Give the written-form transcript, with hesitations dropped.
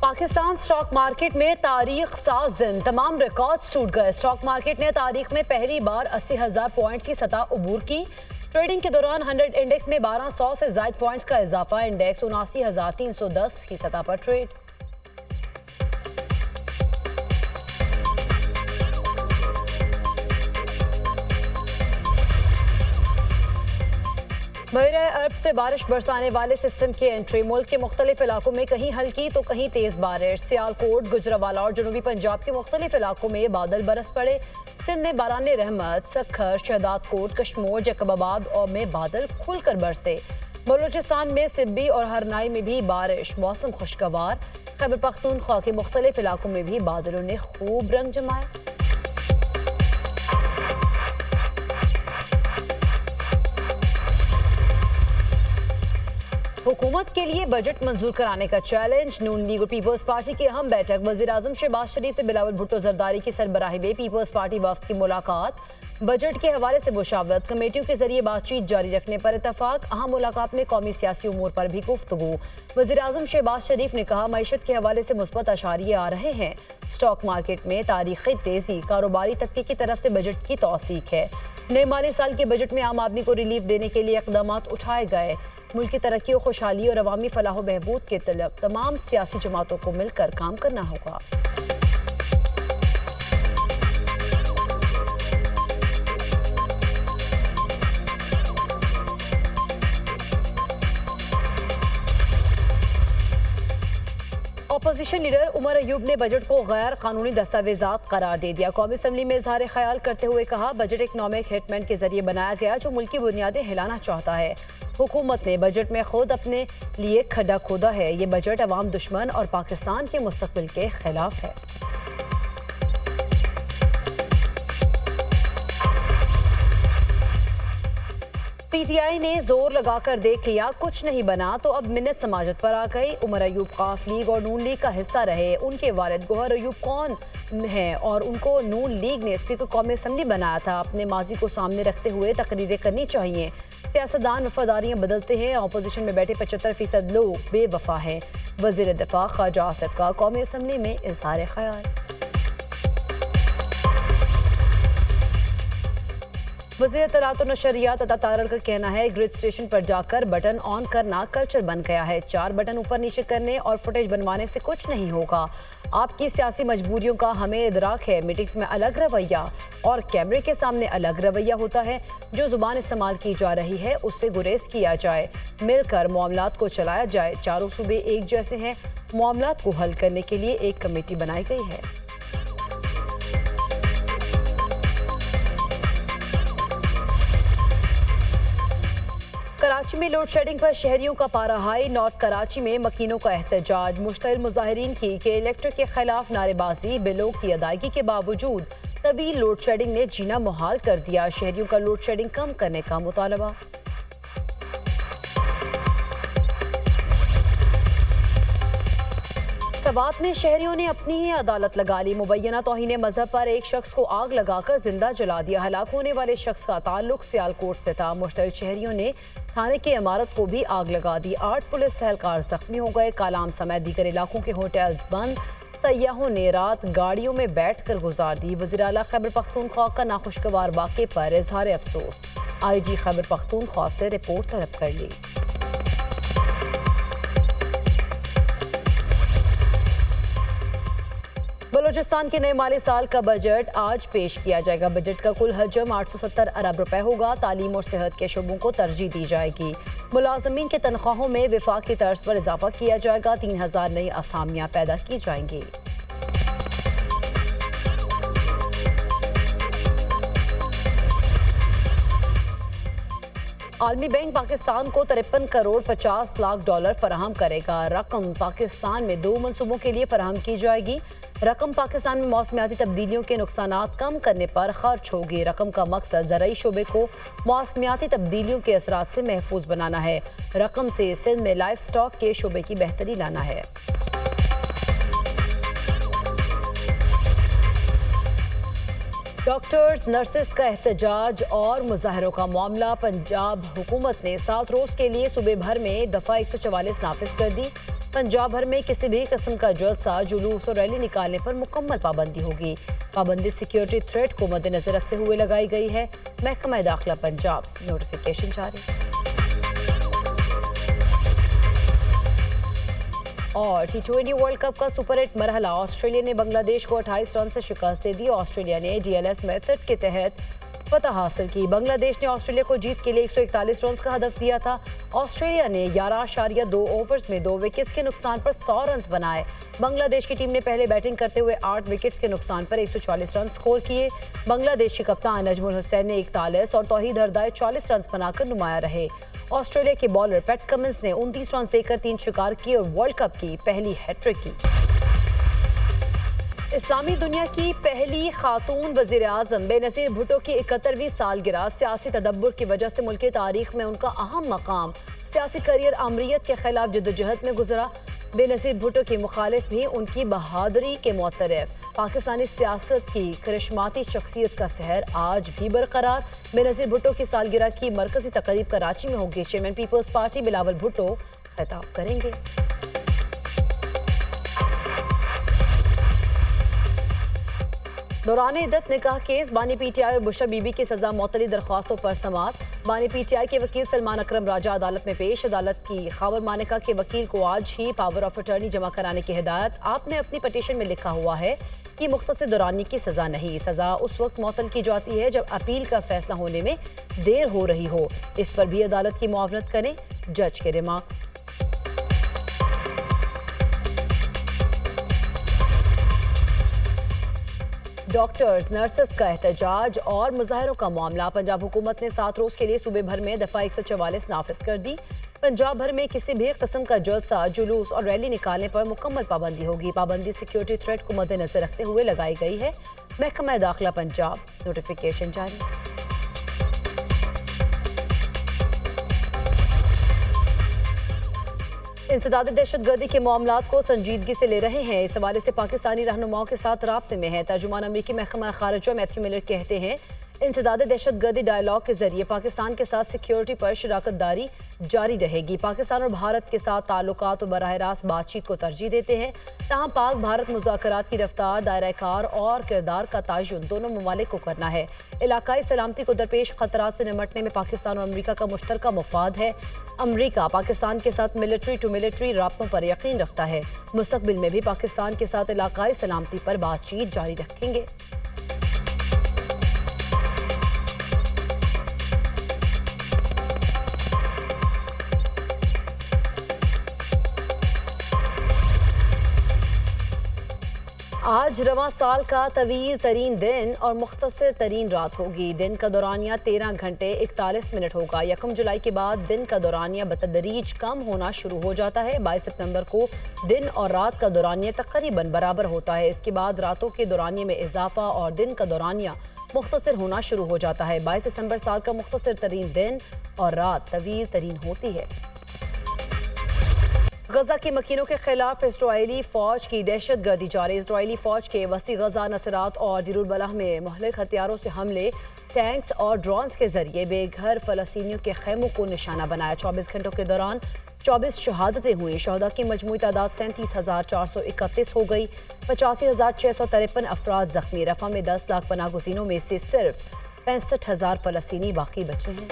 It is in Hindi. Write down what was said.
पाकिस्तान स्टॉक मार्केट में तारीख साज दिन, तमाम रिकॉर्ड्स टूट गए। स्टॉक मार्केट ने तारीख में पहली बार 80,000 पॉइंट्स की सतह अबूर की। ट्रेडिंग के दौरान 100 इंडेक्स में 1200 से ज्यादा पॉइंट्स का इजाफा। इंडेक्स 79,310 की सतह पर ट्रेड। बहरे अरब से बारिश बरसाने वाले सिस्टम की एंट्री। मुल्क के मुख्तलिफ इलाकों में कहीं हल्की तो कहीं तेज बारिश। सियालकोट, गुजरावाला और जनूबी पंजाब के मुख्तलिफ इलाकों में बादल बरस पड़े। सिंध में बाराने रहमत, सखर, शहदादकोट, कश्मोर, जैकबाबाद और में बादल खुलकर बरसे। बलूचिस्तान में सिब्बी और हरनाई में भी बारिश, मौसम खुशगवार। खैबर पख्तूनख्वा के मुख्तलिफ इलाकों में भी बादलों ने खूब रंग जमाया। हुकूमत के लिए बजट मंजूर कराने का चैलेंज। नून लीग और पीपल्स पार्टी की अहम बैठक। वजीर आजम शहबाज शरीफ से बिलावल भुट्टो जरदारी की सरबराही में पीपल्स पार्टी वफ्द की मुलाकात। बजट के हवाले से मुशावरत, कमेटियों के जरिए बातचीत जारी रखने पर इतफाक। अहम मुलाकात में कौमी सियासी उमूर पर भी गुफ्तगू। वजीर आजम शहबाज शरीफ ने कहा, मईशत के हवाले से मुस्बत अशारिये आ रहे हैं। स्टॉक मार्केट में तारीखी तेजी, कारोबारी तबके की तरफ से बजट की तौसीक है। नए माली साल के बजट में आम आदमी को रिलीफ देने के लिए इकदाम उठाए गए। मुल्क की तरक्की और खुशहाली और अवामी फलाह बहबूद के तलब तमाम सियासी जमातों को मिलकर काम करना होगा। अपोजिशन लीडर उमर अयूब ने बजट को गैर कानूनी दस्तावेजात करार दे दिया। कौमी असम्बली में इजहार ख्याल करते हुए कहा, बजट इकनॉमिक हिटमैन के जरिए बनाया गया जो मुल्की बुनियादें हिलाना चाहता है। हुकूमत ने बजट में खुद अपने लिए खड्डा खोदा है। ये बजट अवाम दुश्मन और पाकिस्तान के मुस्तकबिल के खिलाफ है। पीटीआई ने जोर लगाकर देख लिया, कुछ नहीं बना तो अब मिन्नत समाजत पर आ गई। उमर अयूब काफ लीग और नून लीग का हिस्सा रहे। उनके वालिद गौहर अयूब कौन हैं और उनको नून लीग ने स्पीकर कौमी असम्बली बनाया था। अपने माजी को सामने रखते हुए तकरीरें करनी चाहिए। सियासतदान वफादारियां बदलते हैं। अपोजिशन में बैठे 75% लोग बेवफा हैं। वजीर दिफा ख्वाजा आसिफ का कौमी असम्बली में इजहार ख्याल। वज़ीर इत्तलात और नशरियात अता तारड़ का कहना है, ग्रिड स्टेशन पर जाकर बटन ऑन करना कल्चर बन गया है। 4 बटन ऊपर नीचे करने और फुटेज बनवाने से कुछ नहीं होगा। आपकी सियासी मजबूरियों का हमें इदराक है। मीटिंग्स में अलग रवैया और कैमरे के सामने अलग रवैया होता है। जो जुबान इस्तेमाल की जा रही है उससे गुरेज किया जाए। मिलकर मामलात को चलाया जाए। चारों सूबे एक जैसे हैं। मामलात को हल करने के लिए एक कमेटी बनाई गई है। कराची में लोड शेडिंग पर शहरियों का पारा हाई। नॉर्थ कराची में मकीनों का एहतजाज। मुश्तइल मुजाहिरीन की कि इलेक्ट्रिक के खिलाफ नारेबाजी। बिलों की अदायगी के बावजूद तवील लोड शेडिंग ने जीना मुहाल कर दिया। शहरियों का लोड शेडिंग कम करने का मुतालबा। सवात में शहरियों ने अपनी ही अदालत लगा ली। मुबैना तौहीन मजहब पर एक शख्स को आग लगाकर जिंदा जला दिया। हलाक होने वाले शख्स का ताल्लुक सियालकोट से था। मुश्तइल शहरियों ने थाने की इमारत को भी आग लगा दी। 8 पुलिस एहलकार जख्मी हो गए। कालाम समेत दीगर इलाकों के होटल्स बंद। सयाहों ने रात गाड़ियों में बैठ कर गुजार दी। वज़ीर आला खैबर पख्तूनख्वा का नाखुशगवार वाक़े पर इजहार अफसोस। IG खैबर पख्तूनख्वा से रिपोर्ट तलब कर ली। बलूचिस्तान के नए माली साल का बजट आज पेश किया जाएगा। बजट का कुल हजम 870 अरब रुपए होगा। तालीम और सेहत के शोबों को तरजीह दी जाएगी। मुलाजमीन के तनख्वाहों में विफाक की तर्ज पर इजाफा किया जाएगा। 3000 नई असामियां पैदा की जाएंगी। आलमी बैंक पाकिस्तान को 53 करोड़ 50 लाख डॉलर फराहम करेगा। रकम पाकिस्तान में 2 मंसूबों के लिए फराहम की जाएगी। रकम पाकिस्तान में मौसमियाती तब्दीलियों के नुकसानात कम करने पर खर्च होगी। रकम का मकसद ज़राई शोबे को मौसमियाती तब्दीलियों के असरात से महफूज बनाना है। रकम से सिंध में लाइफ स्टॉक के शोबे की बेहतरी लाना है। डॉक्टर्स नर्सेस का एहतजाज और मुजाहरों का मामला। पंजाब हुकूमत ने 7 रोज के लिए सूबे भर में दफा 144 नाफिज कर दी। पंजाब भर में किसी भी किस्म का जलसा, जुलूस और रैली निकालने पर मुकम्मल पाबंदी होगी। पाबंदी सिक्योरिटी थ्रेट को मद्देनजर रखते हुए लगाई गई है। महकमा दाखिला पंजाब नोटिफिकेशन जारी। और T20 वर्ल्ड कप का सुपर 8 मरहला, ऑस्ट्रेलिया ने बांग्लादेश को 28 रन से शिकस्त दे दी। ऑस्ट्रेलिया ने DLS मेथड के तहत फतह हासिल की। बांग्लादेश ने ऑस्ट्रेलिया को जीत के लिए 141 रन का हदफ दिया था। ऑस्ट्रेलिया ने 11.2 ओवर्स में 2 विकेट्स के नुकसान पर 100 रन बनाए। बांग्लादेश की टीम ने पहले बैटिंग करते हुए 8 विकेट्स के नुकसान पर 140 रन स्कोर किए। बांग्लादेश के कप्तान नजमुल हुसैन ने 41 और तौहीद हरदाई 40 रन बनाकर नुमाया रहे। ऑस्ट्रेलिया के बॉलर पैट कमिंस ने 29 रन देकर 3 शिकार किए और वर्ल्ड कप की पहली हैट्रिक की। इस्लामी दुनिया की पहली खातून वजीर आजम बेनजीर भुट्टो की 71वीं सालगिरह सियासी तदब्बुर की वजह से मुल्की तारीख में उनका अहम मकाम। सियासी करियर अमरीयत के खिलाफ जद्दोजहद में गुजरा। बेनजीर भुट्टो की मुखालिफ भी उनकी बहादुरी के मुतरफ। पाकिस्तानी सियासत की करिश्माती शख्सियत का सहर आज भी बरकरार। बेनजीर भुट्टो की सालगिरह की मरकजी तकरीब कराची में होगी। Chairman People's Party Bilawal Bhutto खिताब करेंगे। दौरान इद्दत निकाह केस, बानी PTI और बुशरा बीबी की सजा मौतली दरख्वास्तों पर समाअत। बानी PTI के वकील सलमान अकरम राजा अदालत में पेश। अदालत की खावर मानिका के वकील को आज ही पावर ऑफ अटर्नी जमा कराने की हिदायत। आपने अपनी पटिशन में लिखा हुआ है कि मुख्तसर दौरानी की सजा नहीं, सजा उस वक्त मुअत्तल की जाती है जब अपील का फैसला होने में देर हो रही हो। इस पर भी अदालत की मुआवनत करें, जज के रिमार्क्स। डॉक्टर्स, नर्सेस का एहतजाज और मुजाहरों का मामला। पंजाब हुकूमत ने 7 रोज के लिए सूबे भर में दफा 144 नाफिज कर दी। पंजाब भर में किसी भी किस्म का जलसा, जुलूस और रैली निकालने पर मुकम्मल पाबंदी होगी। पाबंदी सिक्योरिटी थ्रेट को मद्देनजर रखते हुए लगाई गई है। महकमा दाखिला पंजाब नोटिफिकेशन जारी। इंसदाद दहशतगर्दी के मामलात को संजीदगी से ले रहे हैं। इस हवाले से पाकिस्तानी रहनुमाओं के साथ राब्ते में है। तर्जुमान अमरीकी महकमा खारिजा मैथ्यू मिलर कहते हैं, इंसदाद दहशतगर्दी डायलॉग के जरिए पाकिस्तान के साथ सिक्योरिटी पर शराकत दारी जारी रहेगी। पाकिस्तान और भारत के साथ ताल्लुकात और बराह रास्त बातचीत को तरजीह देते हैं। तहां पाक भारत मुज़ाकरात की रफ्तार, दायरा कार और किरदार का तयन दोनों ममालिक को करना है। इलाकाई सलामती को दरपेश खतरात से निमटने में पाकिस्तान और अमरीका का मुश्तरका मफाद है। अमरीका पाकिस्तान के साथ मिलिट्री टू मिलिट्री राब्तों पर यकीन रखता है। मुस्तकबिल में भी पाकिस्तान के साथ इलाकाई सलामती पर बातचीत जारी रखेंगे। आज रवां साल का तवील तरीन दिन और मुख्तसर तरीन रात होगी। दिन का दौरानिया 13 घंटे 41 मिनट होगा। 1 जुलाई के बाद दिन का दौरानिया बतदरीज कम होना शुरू हो जाता है। 22 सितंबर को दिन और रात का दौरानिया तकरीबन बराबर होता है। इसके बाद रातों के दौरानिये में इजाफा और दिन का दौरानिया मुख्तसर होना शुरू हो जाता है। 22 दिसंबर साल का मुख्तसर तरीन दिन और रात तवील तरीन होती है। गजा के मकीनों के खिलाफ इसराइली फौज की दहशत गर्दी जारी। इसराइली फौज के वसी गजा नसरात और दिरुल बलाह में मुहलिक हथियारों से हमले, टैंक्स और ड्रोन्स के जरिए बेघर फलस्तीनियों के खैमों को निशाना बनाया। 24 घंटों के दौरान 24 शहादतें हुई। शहदा की मजमूई तादाद 37,431 हो गई। 85,653 अफराद जख्मी। रफा में 10 लाख पनाह गुज़ीनों में से सिर्फ 65,000 फलस्तीनी बाकी बचे हैं।